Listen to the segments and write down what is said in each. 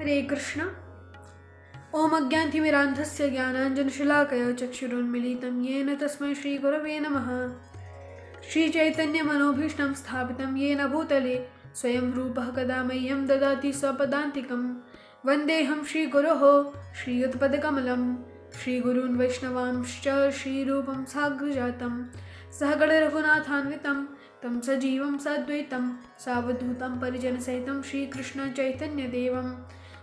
हरे कृष्ण। ओम अज्ञानतिमिरान्धस्य ज्ञानाञ्जनशलाकया चक्षुरुन्मीलितं येन तस्मै श्रीगुरवे नमः। श्रीचैतन्यमनोभीष्टं स्थापितं येन भूतले स्वयं रूपः कदा मह्यं ददाति स्वपदान्तिकं। वन्देऽहं श्रीगुरोः श्रीयुतपदकमलं श्रीगुरून् वैष्णवांश्च श्रीरूपं साग्रजातं सहगणरघुनाथान्वितं तं सजीवं साद्वैतं सावधूतं परिजनसहितं श्रीकृष्णचैतन्यदेवं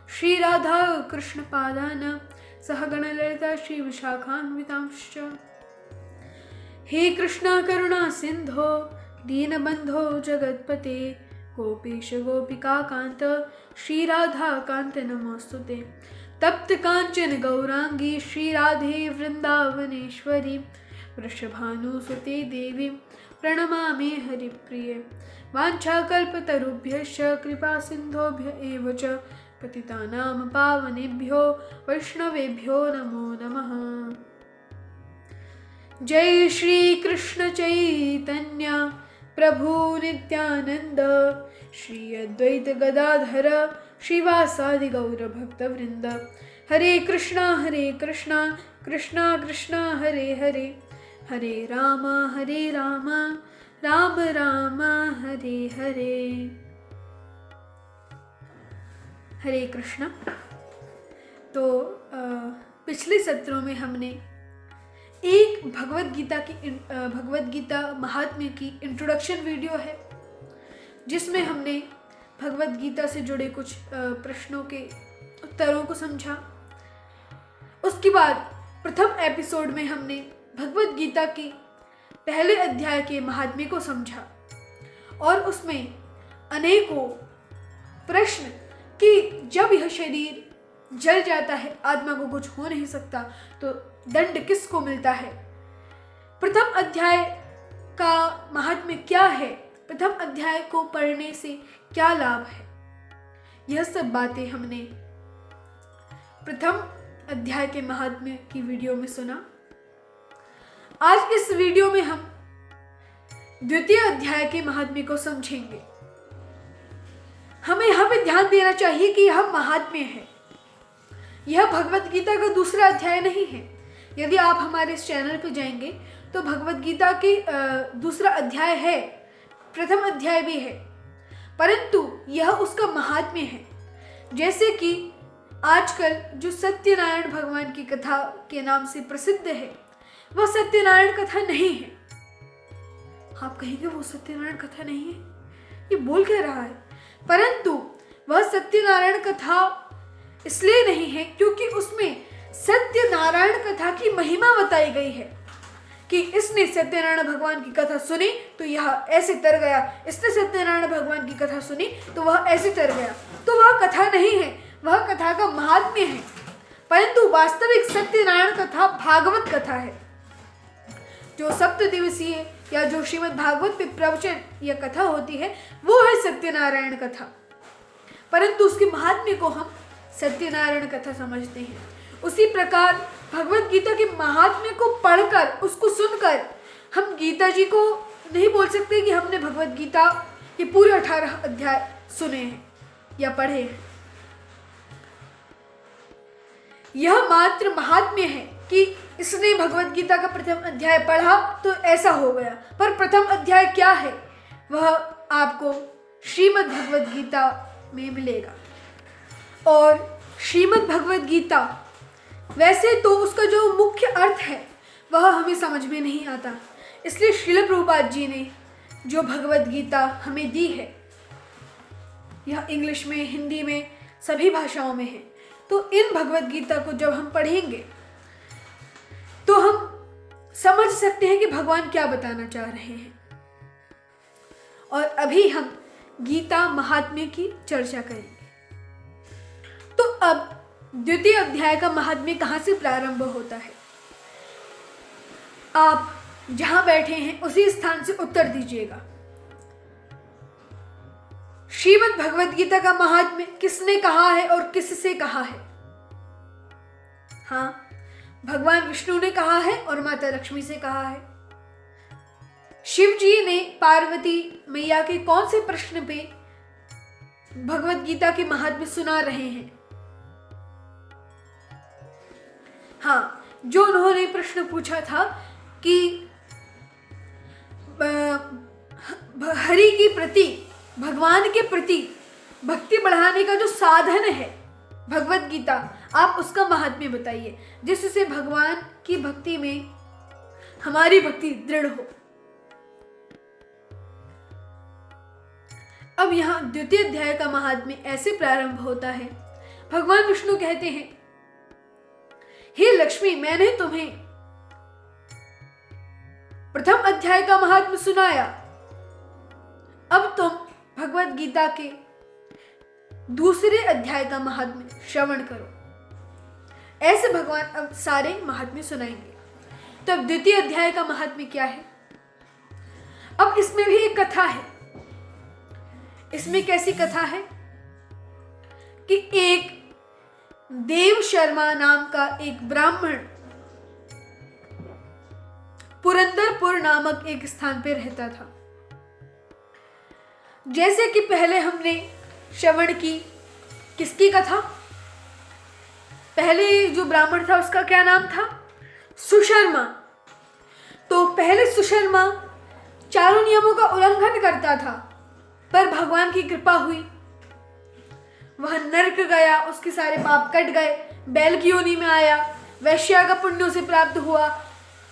श्रीराधा कृष्णपादान् सहगणललिता श्रीविशाखान्वितांश्च। हे कृष्णा करुणा सिंधो दीनबंधो जगत्पते गोपेश गोपिका कांत श्रीराधा कांत नमोस्तुते। तप्त कांचन गौरांगी श्रीराधे वृंदावनेश्वरी वृषभानुसुते देवी प्रणमामि हरिप्रिये। वाञ्छाकल्पतरुभ्यश्च कृपा सिन्धुभ्य एव च पतितानां पावनेभ्यो वैष्णवेभ्यो नमो नमः। जय श्री कृष्ण चैतन्य प्रभु नित्यानंद श्री अद्वैत गदाधर श्रीवासादि गौर भक्त वृंद। हरे कृष्णा कृष्णा कृष्णा हरे हरे हरे राम राम राम हरे हरे। हरे कृष्णा। तो पिछले सत्रों में हमने एक भगवद गीता महात्म्य की इंट्रोडक्शन वीडियो है जिसमें हमने भगवद गीता से जुड़े कुछ प्रश्नों के उत्तरों को समझा। उसके बाद प्रथम एपिसोड में हमने भगवद गीता के पहले अध्याय के महात्म्य को समझा और उसमें अनेकों प्रश्न कि जब यह शरीर जल जाता है, आत्मा को कुछ हो नहीं सकता, तो दंड किसको मिलता है, प्रथम अध्याय का महात्म्य क्या है, प्रथम अध्याय को पढ़ने से क्या लाभ है, यह सब बातें हमने प्रथम अध्याय के महात्म्य की वीडियो में सुना। आज इस वीडियो में हम द्वितीय अध्याय के महात्म्य को समझेंगे। हमें यहाँ पे ध्यान देना चाहिए कि यह महात्म्य है, यह भगवद गीता का दूसरा अध्याय नहीं है। यदि आप हमारे इस चैनल पर जाएंगे तो भगवद गीता के दूसरा अध्याय है, प्रथम अध्याय भी है, परंतु यह उसका महात्म्य है। जैसे कि आजकल जो सत्यनारायण भगवान की कथा के नाम से प्रसिद्ध है, वह सत्यनारायण कथा नहीं है। आप कहेंगे वो सत्यनारायण कथा नहीं है, ये बोल क्या रहा है, परंतु वह सत्यनारायण कथा इसलिए नहीं है क्योंकि उसमें सत्यनारायण कथा की महिमा बताई गई है कि इसने सत्यनारायण भगवान की कथा सुनी तो यह ऐसे तर गया, इसने सत्यनारायण भगवान की कथा सुनी तो वह ऐसे तर गया। तो वह कथा नहीं है, वह कथा का महात्म्य है, परंतु वास्तविक सत्यनारायण कथा भागवत कथा है। जो सप्त दिवसीय या जो श्रीमद् भागवत में प्रवचन या कथा होती है वो है सत्यनारायण कथा, परंतु उसके महात्म्य को हम सत्यनारायण कथा समझते हैं। उसी प्रकार भगवद गीता के महात्म्य को पढ़कर, उसको सुनकर हम गीता जी को नहीं बोल सकते कि हमने भगवद गीता के पूरे 18 अध्याय सुने हैं या पढ़े हैं। यह मात्र महात्म्य है कि इसने भगवद गीता का प्रथम अध्याय पढ़ा तो ऐसा हो गया, पर प्रथम अध्याय क्या है वह आपको श्रीमद् भगवद गीता में मिलेगा। और श्रीमद् भगवद गीता वैसे तो उसका जो मुख्य अर्थ है वह हमें समझ में नहीं आता, इसलिए श्रील प्रभुपाद जी ने जो भगवद गीता हमें दी है, यह इंग्लिश में, हिंदी में, सभी भाषाओं में है। तो इन भगवद गीता को जब हम पढ़ेंगे तो हम समझ सकते हैं कि भगवान क्या बताना चाह रहे हैं। और अभी हम गीता महात्म्य की चर्चा करेंगे। तो अब द्वितीय अध्याय का महात्म्य कहां से प्रारंभ होता है, आप जहां बैठे हैं उसी स्थान से उत्तर दीजिएगा। श्रीमद् भगवद गीता का महात्म्य किसने कहा है और किससे कहा है? हाँ, भगवान विष्णु ने कहा है और माता लक्ष्मी से कहा है। शिव जी ने पार्वती मैया के कौन से प्रश्न पे भगवत गीता के महात्म्य सुना रहे हैं? हाँ, जो उन्होंने प्रश्न पूछा था कि हरि के प्रति, भगवान के प्रति भक्ति बढ़ाने का जो साधन है भगवत गीता, आप उसका महात्म्य बताइए, जिससे भगवान की भक्ति में हमारी भक्ति दृढ़ हो। अब यहाँ द्वितीय अध्याय का महात्म्य ऐसे प्रारंभ होता है। भगवान विष्णु कहते हैं, हे लक्ष्मी, मैंने तुम्हें प्रथम अध्याय का महात्म्य सुनाया, अब तुम भगवत गीता के दूसरे अध्याय का महात्म्य श्रवण करो। ऐसे भगवान अब सारे महात्म्य सुनाएंगे। तो अब द्वितीय अध्याय का महात्म्य क्या है? अब इसमें भी एक कथा है। इसमें कैसी कथा है कि एक देव शर्मा नाम का एक ब्राह्मण पुरंदरपुर नामक एक स्थान पर रहता था। जैसे कि पहले हमने श्रवण की किसकी कथा, पहले जो ब्राह्मण था उसका क्या नाम था? सुशर्मा। तो पहले सुशर्मा चारों नियमों का उल्लंघन करता था, पर भगवान की कृपा हुई, वह नरक गया, उसके सारे पाप कट गए, बैल की योनि में आया, वैश्या का पुण्य उसे प्राप्त हुआ,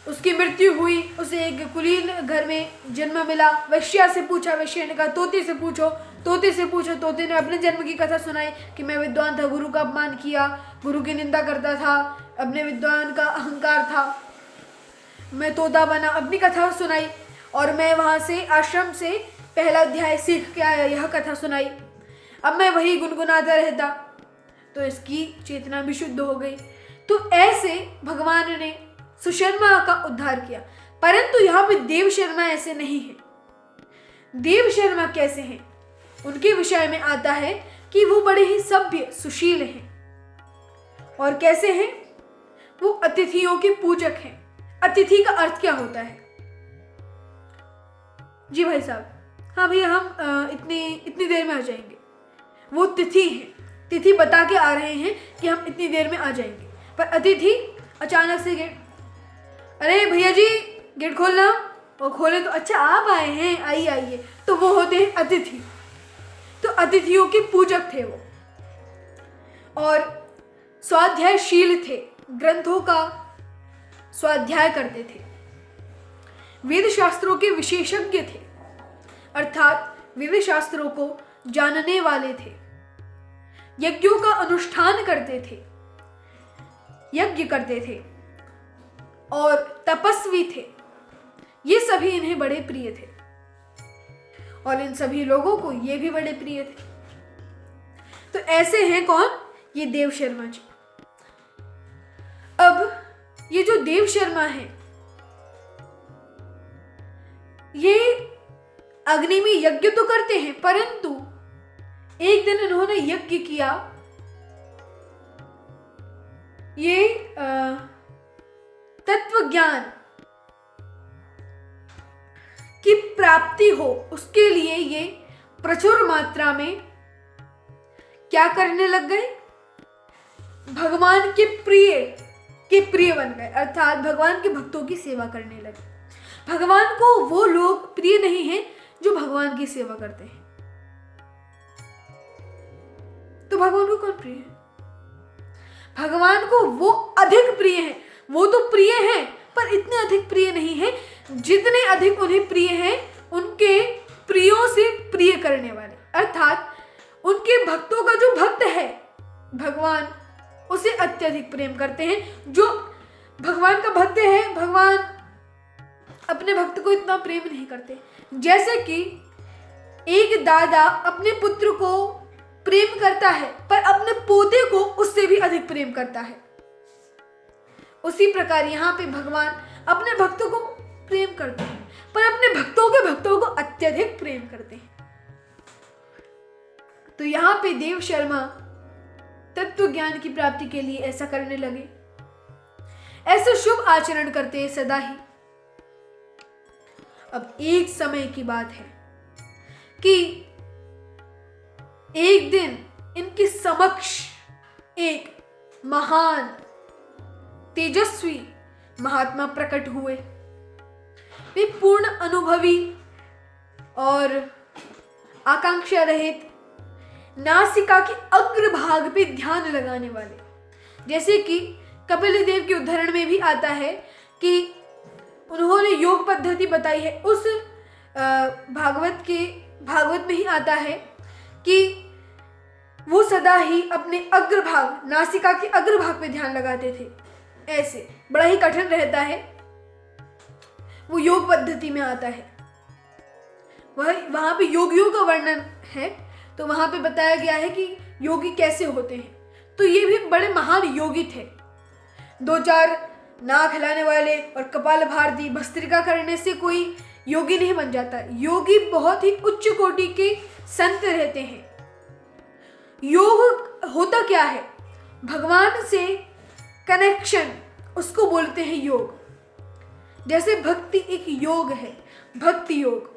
उसकी मृत्यु हुई, उसे एक कुलीन घर में जन्म मिला। वैश्या से पूछा, वैश्या ने कहा तोते से पूछो, तोते से पूछो। तोते ने अपने जन्म की कथा सुनाई कि मैं विद्वान था, गुरु का अपमान किया, गुरु की निंदा करता था, अपने विद्वान का अहंकार था, मैं तोता बना, अपनी कथा सुनाई और मैं वहां से आश्रम से पहला अध्याय सीख के आया, यह कथा सुनाई। अब मैं वही गुनगुनाता रहता, तो इसकी चेतना भी शुद्ध हो गई। तो ऐसे भगवान ने सुशर्मा का उद्धार किया। परंतु यहाँ पे देव शर्मा ऐसे नहीं है। देव शर्मा कैसे हैं? उनके विषय में आता है कि वो बड़े ही सभ्य सुशील हैं। और कैसे हैं? वो अतिथियों के पूजक हैं। अतिथि का अर्थ क्या होता है? जी भाई साहब। हाँ भैया, हम इतनी देर में आ जाएंगे। वो तिथि है, तिथि बता के आ रहे हैं कि हम इतनी देर में आ जाएंगे, पर अतिथि अचानक से गेट, अरे भैया जी गेट खोलना, और खोले तो अच्छा आप आए हैं, आइए आइए, तो वो होते हैं अतिथि। तो अतिथियों के पूजक थे वो, और स्वाध्यायशील थे, ग्रंथों का स्वाध्याय करते थे, वेद शास्त्रों के विशेषज्ञ थे, अर्थात वेद शास्त्रों को जानने वाले थे, यज्ञों का अनुष्ठान करते थे, यज्ञ करते थे और तपस्वी थे। ये सभी इन्हें बड़े प्रिय थे और इन सभी लोगों को ये भी बड़े प्रिय थे। तो ऐसे हैं कौन? ये देव शर्मा जी। अब ये जो देव शर्मा है, ये अग्नि में यज्ञ तो करते हैं, परंतु एक दिन इन्होंने यज्ञ किया, ये तत्व ज्ञान की प्राप्ति हो उसके लिए ये प्रचुर मात्रा में क्या करने लग गए? भगवान के प्रिय बन गए, अर्थात भगवान के भक्तों की सेवा करने लगे। भगवान को वो लोग प्रिय नहीं हैं जो भगवान की सेवा करते हैं, तो भगवान को कौन प्रिय है? भगवान को वो अधिक प्रिय है। वो तो प्रिय हैं, पर इतने अधिक प्रिय नहीं है जितने अधिक उन्हें प्रिय हैं उनके प्रियों से प्रिय करने वाले, अर्थात उनके भक्तों का जो भक्त है भगवान उसे अत्यधिक प्रेम करते हैं। जो भगवान का भक्त है, भगवान अपने भक्त को इतना प्रेम नहीं करते। जैसे कि एक दादा अपने पुत्र को प्रेम करता है, पर अपने पोते को उससे भी अधिक प्रेम करता है, उसी प्रकार यहाँ पे भगवान अपने भक्तों को प्रेम करते हैं, पर अपने भक्तों को अत्यधिक प्रेम करते हैं। तो यहाँ पे देव शर्मा तत्व ज्ञान की प्राप्ति के लिए ऐसा करने लगे, ऐसे शुभ आचरण करते हैं सदा ही। अब एक समय की बात है कि एक दिन इनके समक्ष एक महान तेजस्वी महात्मा प्रकट हुए। वे पूर्ण अनुभवी और आकांक्षा रहित, नासिका के अग्रभाग पे ध्यान लगाने वाले, जैसे कि कपिल देव के उदाहरण में भी आता है कि उन्होंने योग पद्धति बताई है। उस भागवत में ही आता है कि वो सदा ही अपने अग्रभाग, नासिका के अग्रभाग पे ध्यान लगाते थे। ऐसे बड़ा ही कठिन रहता है, वो योग पद्धति में आता है। वहां पे योगियों का वर्णन है, तो वहां पे बताया गया है कि योगी कैसे होते हैं। तो ये भी बड़े महान योगी थे। 2-4 नाक हिलाने वाले और कपालभाति, भस्त्रिका करने से कोई योगी नहीं बन जाता। योगी बहुत ही उच्च कोटि के संत रहते हैं। योग होता क्या है? भगवान से कनेक्शन, उसको बोलते हैं योग। जैसे भक्ति एक योग है, भक्ति योग,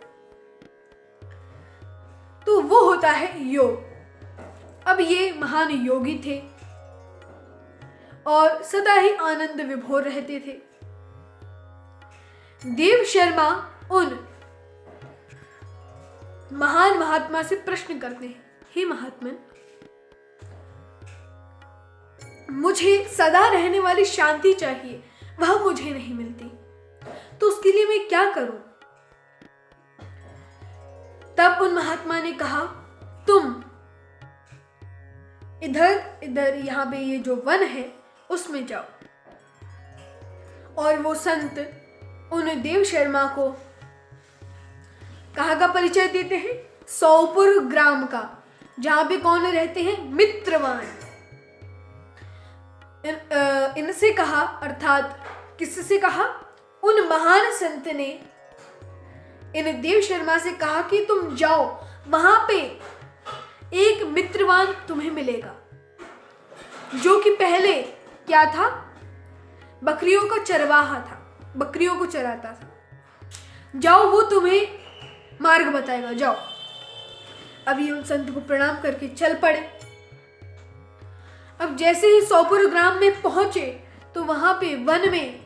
तो वो होता है योग। अब ये महान योगी थे और सदा ही आनंद विभोर रहते थे। देव शर्मा उन महान महात्मा से प्रश्न करते हैं, हे महात्मन, मुझे सदा रहने वाली शांति चाहिए, वह मुझे नहीं मिलती, तो उसके लिए मैं क्या करूं? तब उन महात्मा ने कहा, तुम इधर यहाँ पे ये जो वन है उसमें जाओ। और वो संत उन देव शर्मा को कहाँ का परिचय देते हैं? सौपुर ग्राम का, जहां पे कौन रहते हैं? मित्रवान। इनसे कहा, अर्थात किससे कहा? उन महान संत ने इन देव शर्मा से कहा कि तुम जाओ, वहां पे एक मित्रवान तुम्हें मिलेगा, जो कि पहले क्या था? बकरियों का चरवाहा था, बकरियों को चराता था। जाओ, वो तुम्हें मार्ग बताएगा, जाओ। अभी उन संत को प्रणाम करके चल पड़े। अब जैसे ही सौपुर ग्राम में पहुंचे तो वहां पे वन में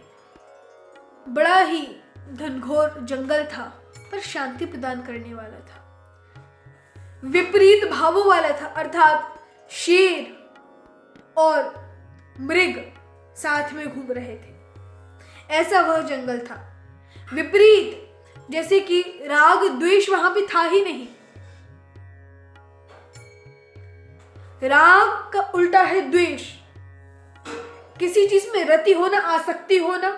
बड़ा ही घनघोर जंगल था, पर शांति प्रदान करने वाला था, विपरीत भावों वाला था, अर्थात शेर और मृग साथ में घूम रहे थे। ऐसा वह जंगल था, विपरीत, जैसे कि राग द्वेष वहां पे था ही नहीं। राग का उल्टा है द्वेष। किसी चीज में रति होना, आसक्ति होना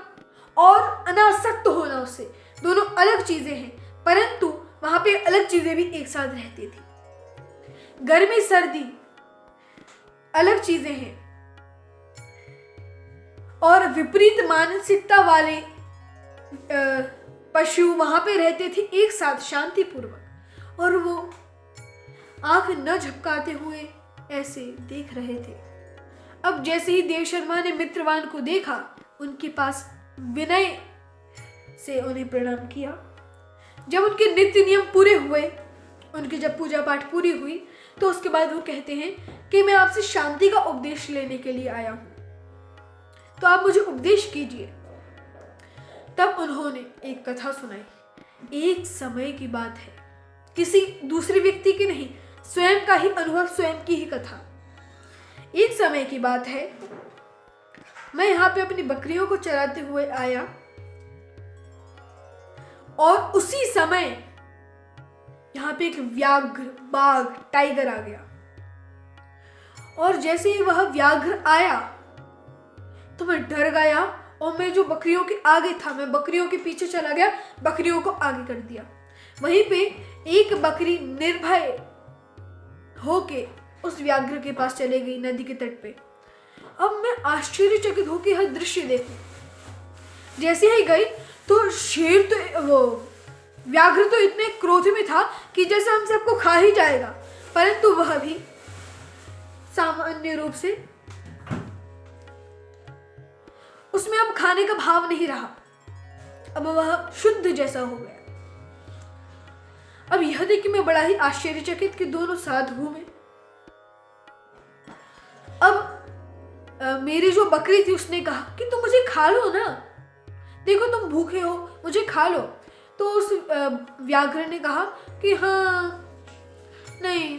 और अनासक्त होना, उससे दोनों अलग चीजें हैं, परंतु वहां पे अलग चीजें भी एक साथ रहती थी। गर्मी सर्दी अलग चीजें हैं, और विपरीत मानसिकता वाले पशु वहां पे रहते थे एक साथ शांतिपूर्वक, और वो आंख न झपकाते हुए ऐसे देख रहे थे। अब जैसे ही देव शर्मा ने मित्रवान को देखा, उनके पास विनय से उन्हें प्रणाम किया। जब उनके नित्य नियम पूरे हुए, उनकी जब पूजा पाठ पूरी हुई, तो उसके बाद वो कहते हैं कि मैं आपसे शांति का उपदेश लेने के लिए आया हूं, तो आप मुझे उपदेश कीजिए। तब उन्होंने एक कथा सुनाई। एक समय की बात है, किसी दूसरे व्यक्ति की नहीं, स्वयं का ही अनुभव, स्वयं की ही कथा। एक समय की बात है, मैं यहाँ पे अपनी बकरियों को चराते हुए आया, और उसी समय यहाँ पे एक व्याघ्र, बाघ, टाइगर आ गया। और जैसे ही वह व्याघ्र आया तो मैं डर गया, और मैं जो बकरियों के आगे था, मैं बकरियों के पीछे चला गया, बकरियों को आगे कर दिया। वहीं पे एक बकरी निर्भय होके उस व्याघ्र के पास चले गई, नदी के तट पे। अब मैं आश्चर्यचकित होकर यह दृश्य देखूं। जैसे ही गई तो शेर तो, वो व्याघ्र तो इतने क्रोध में था कि जैसे हम सबको खा ही जाएगा, परंतु वह भी सामान्य रूप से, उसमें अब खाने का भाव नहीं रहा, अब वह शुद्ध जैसा हो गया। अब यह देख के मैं बड़ा ही आश्चर्यचकित कि दोनों साथ घूमे। अब मेरी जो बकरी थी उसने कहा कि तुम मुझे मुझे खा लो ना, देखो तुम भूखे हो, मुझे खा लो। तो उस व्याघ्र ने कहा कि हाँ नहीं,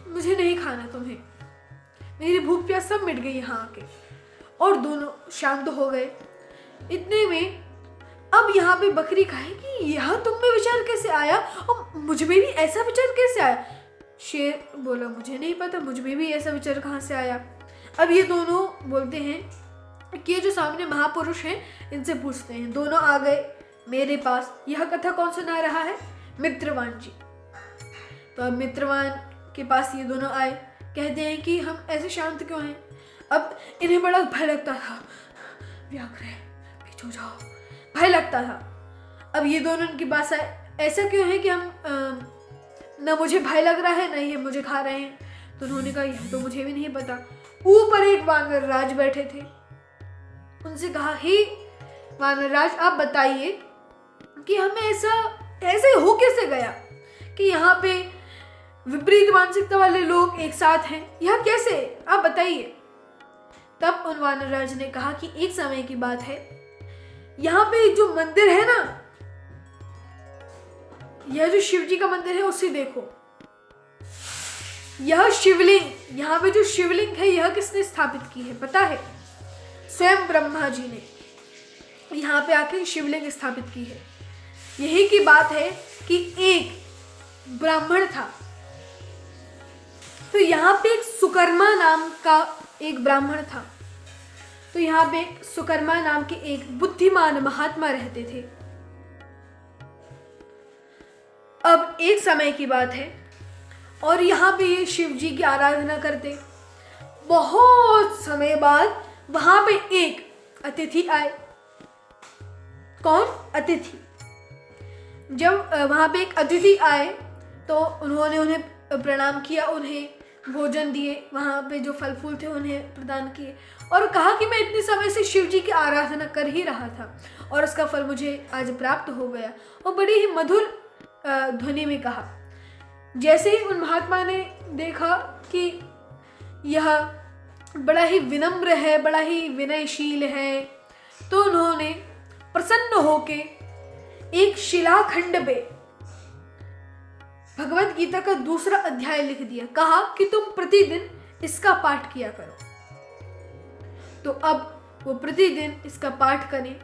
मुझे नहीं खाना तुम्हें, मेरी भूख प्यास सब मिट गई यहाँ आके। और दोनों शांत हो गए। इतने में अब यहाँ पे बकरी कहे कि यह तुम में विचार कैसे आया और मुझ में भी ऐसा विचार कैसे आया। शेर बोला मुझे नहीं पता, मुझ में भी ऐसा विचार कहाँ से आया। अब ये दोनों बोलते हैं कि ये जो सामने महापुरुष हैं इनसे पूछते हैं। दोनों आ गए मेरे पास। यह कथा कौन सुना रहा है? मित्रवान जी। तो अब मित्रवान के पास ये दोनों आए, कहते हैं कि हम ऐसे शांत क्यों हैं। अब इन्हें बड़ा भय लगता था, व्याघ्र है पीछे हो जाओ, भय लगता था। अब ये दोनों इनके पास आए, ऐसा क्यों है कि हम ना मुझे भय लग रहा है ना ये मुझे खा रहे हैं। तो उन्होंने कहा यह तो मुझे भी नहीं पता। ऊपर एक वानर राज बैठे थे, उनसे कहा हे वानर राज आप बताइए कि हमें ऐसे हो कैसे गया कि यहाँ पे विपरीत मानसिकता वाले लोग एक साथ हैं, यह कैसे, आप बताइए। तब उन वानर राज ने कहा कि एक समय की बात है, यहाँ पे जो मंदिर है ना, यह जो शिव जी का मंदिर है उसे देखो। यह शिवलिंग, यहाँ पे जो शिवलिंग है यह किसने स्थापित की है पता है? स्वयं ब्रह्मा जी ने यहाँ पे आके शिवलिंग स्थापित की है। यही की बात है कि एक ब्राह्मण था, तो यहाँ पे एक सुकर्मा नाम का एक ब्राह्मण था। तो यहाँ पे सुकर्मा नाम के एक बुद्धिमान महात्मा रहते थे। अब एक समय की बात है और यहाँ पे ये शिव जी की आराधना करते। बहुत समय बाद वहां पे एक अतिथि आए। कौन? अतिथि। जब वहां पे एक अतिथि आए तो उन्होंने उन्हें प्रणाम किया, उन्हें भोजन दिए, वहां पे जो फल फूल थे उन्हें प्रदान किए और कहा कि मैं इतने समय से शिव जी की आराधना कर ही रहा था और उसका फल मुझे आज प्राप्त हो गया। और बड़ी ही मधुर ध्वनि में कहा। जैसे ही उन महात्मा ने देखा कि यह बड़ा ही विनम्र है, बड़ा ही विनयशील है, तो उन्होंने प्रसन्न होके एक शिलाखंड पे भगवत गीता का दूसरा अध्याय लिख दिया। कहा कि तुम प्रतिदिन इसका पाठ किया करो। तो अब वो प्रतिदिन इसका पाठ करें।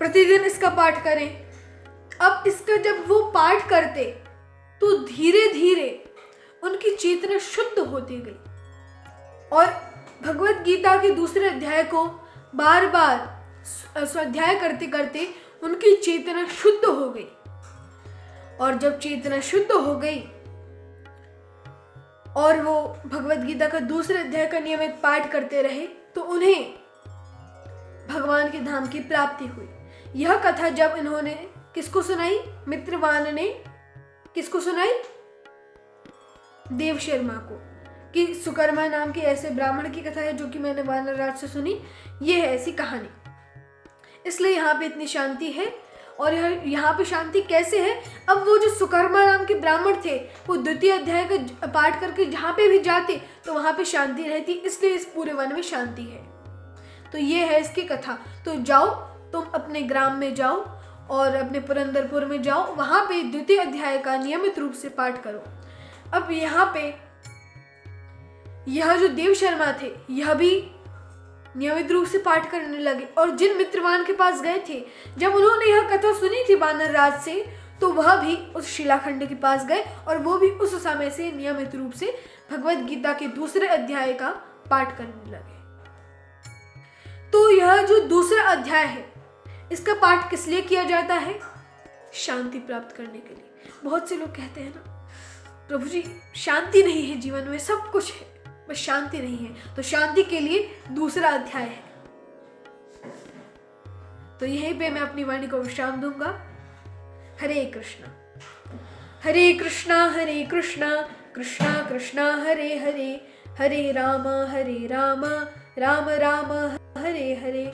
प्रतिदिन इसका पाठ करें। अब इसका जब वो पाठ करते तो धीरे धीरे उनकी चेतना शुद्ध होती गई और भगवत गीता के दूसरे अध्याय को बार बार स्वाध्याय करते करते उनकी चेतना शुद्ध हो गई। और जब चेतना शुद्ध हो गई और वो भगवत गीता का दूसरे अध्याय का नियमित पाठ करते रहे तो उन्हें भगवान के धाम की प्राप्ति हुई। यह कथा जब इन्होंने किसको सुनाई? मित्रवान ने किसको सुनाई? देव शर्मा को, कि सुकर्मा नाम के ऐसे ब्राह्मण की कथा है जो कि मैंने वानर राज से सुनी। ये है ऐसी कहानी, इसलिए यहाँ पे इतनी शांति है। और यहाँ पे शांति कैसे है? अब वो जो सुकर्मा नाम के ब्राह्मण थे वो द्वितीय अध्याय का पाठ करके जहाँ पे भी जाते तो वहाँ पे शांति रहती, इसलिए इस पूरे वन में शांति है। तो ये है इसकी कथा। तो जाओ, तुम अपने ग्राम में जाओ और अपने पुरंदरपुर में जाओ, वहाँ पे द्वितीय अध्याय का नियमित रूप से पाठ करो। अब यहाँ पे यह जो देव शर्मा थे यह भी नियमित रूप से पाठ करने लगे। और जिन मित्रवान के पास गए थे, जब उन्होंने यह कथा सुनी थी वानर राज से, तो वह भी उस शिलाखंड के पास गए और वो भी उस समय से नियमित रूप से भगवत गीता के दूसरे अध्याय का पाठ करने लगे। तो यह जो दूसरा अध्याय है इसका पाठ किस लिए किया जाता है? शांति प्राप्त करने के लिए। बहुत से लोग कहते हैं ना, प्रभु जी शांति नहीं है जीवन में, सब कुछ है बस शांति नहीं है। तो शांति के लिए दूसरा अध्याय है। तो यहीं पे मैं अपनी वाणी को विश्राम दूंगा। हरे कृष्णा हरे कृष्णा कृष्णा कृष्णा हरे हरे, हरे राम राम राम हरे हरे।